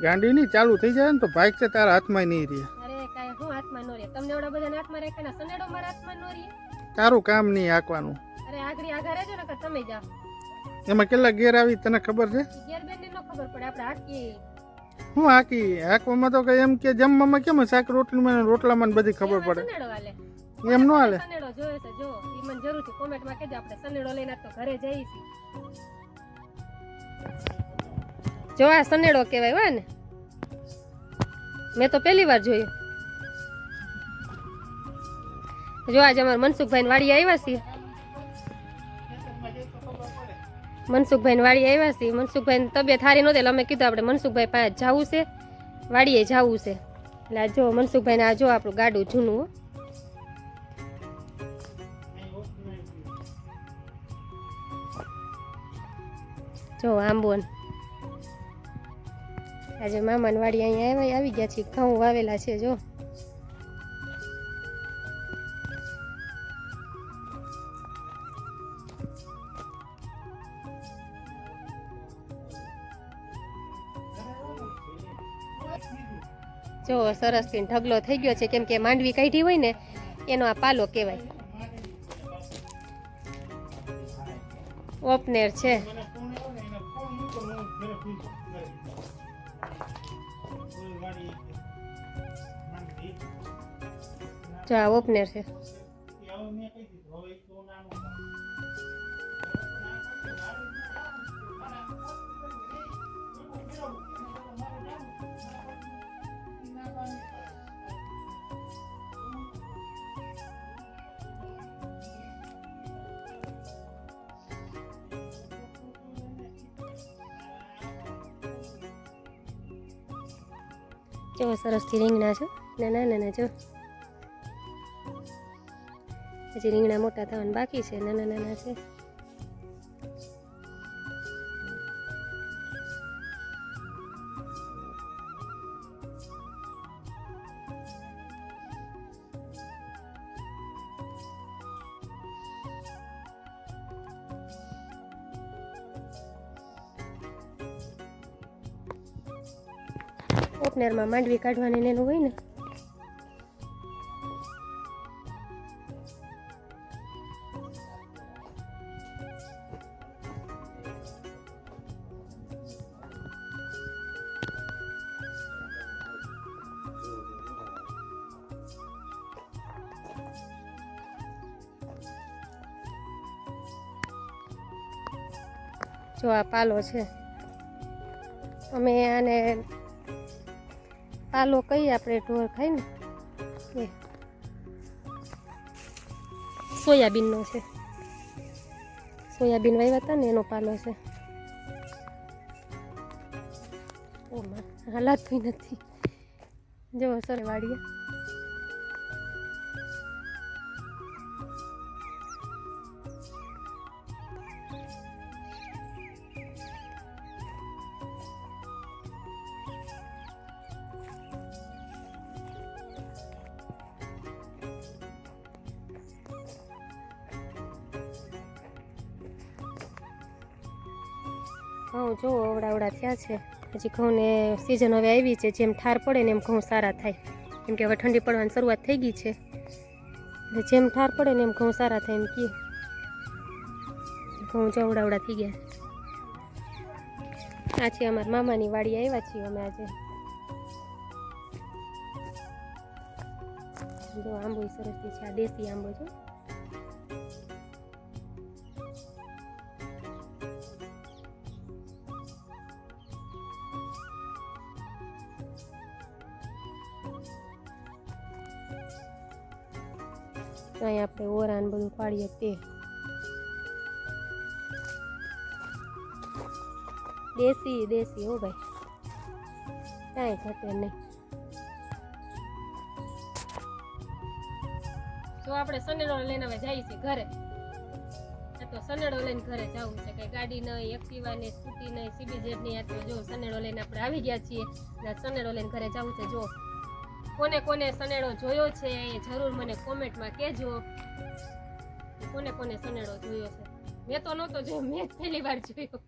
ગાંડી નહીં ચાલુ થઈ જાય ને તો બાઇક છે તારા હાથમાં નહીં રહે. અરે કાંઈ હું હાથમાં નો રહે, તમને એવડા બધા હાથમાં રાખે ને સનેડો મારા હાથમાં નો રહે. તારું કામ નહીં આંકવાનું. અરે આગળ આગળ રહેજો ને કે તમે જાઓ. એમાં કેટલા ગેર આવી તને ખબર છે? ગેર બેન ને નો ખબર પડે, આપણે હાકી હું હાંકવામાં તો કઈ એમ કે જમવામાં કેમ શાક રોટલામાં બધી ખબર પડે. સનેડો હાલે એમ નો હાલે. સનેડો જોયો છે જો ઈ મને જરૂરથી કોમેન્ટમાં કહેજો, આપણે સનેડો લઈને તો ઘરે જઈએ છીએ. જો આ સનેડો કહેવાય હોય ને, મેં તો પહેલી વાર જોયું. જો આજે અમારા મનસુખભાઈ વાડી આવ્યા છીએ. મનસુખભાઈ વાડી આવ્યા છીએ. મનસુખભાઈ તબિયત સારી નહોતી એટલે અમે કીધું આપણે મનસુખભાઈ પાસે જવું છે, વાડીએ જવું છે. એટલે આ જો મનસુખભાઈને આ જો આપણું ગાડું જૂનું. જો આંબોન આજે મામાની વાડી અહીંયા આવી ગયા છે. ઘઉં વાવેલા છે જો. જો સરસ થી ઢગલો થઈ ગયો છે, કેમ કે માંડવી કાઢી હોય ને એનો આ પાલો કહેવાય. ઓપનેર છે. જો આ ઓપનેર છે. જો સરસથી રીંગણા છે નાના નાના. જો હજી રીંગણા મોટા થવાના બાકી છે, નાના નાના છે. ઓપનરમાં માંડવી કાઢવાની એનું હોય ને. જો આ પાલો છે. અમે આને પાલો કહીએ, આપણે ઢોર ખાય ને એ સોયાબીનનો છે. સોયાબીન વાવ્યા હતા ને એનો પાલો છે. ઓમાં હાલાતું નથી. જો સર વાડીએ ઘઉં જો અવડા થયા છે. હજી ઘઉંને સિઝન હવે આવી છે, જેમ ઠાર પડે ને એમ ઘઉં સારા થાય. કેમ કે હવે ઠંડી પડવાની શરૂઆત થઈ ગઈ છે, એટલે જેમ ઠાર પડે ને એમ ઘઉં સારા થાય એમ કહે. ઘઉં જો અવડા થઈ ગયા. આ છે અમારા મામાની વાડી આવ્યા છીએ અમે આજે. જો આંબો સરસ છે, આ દેશી આંબો છે. અહીં આપણે ઓરાન બધું પાડીએ તે દેશી હો ભાઈ, કાંઈ ઘટે નહીં. તો આપણે સનેડો લઈને હવે જઈએ છીએ ઘરે. તો સનેડો લઈને ઘરે જવું છે, કઈ ગાડી નહીં, એક્ટિવા નહીં, સ્કૂટી નહીં, CBZ નહીં. આ તો જો સનેડો લઈને આપણે આવી ગયા છીએ. સનેડો લઈને ઘરે જવું છે. જો કોને કોને સનેડો જોયો છે એ જરૂર મને કોમેન્ટમાં કહેજો. કોને કોને સનેડો જોયો છે? મેં તો નહોતો જોયો, મેં પહેલી વાર જોયો.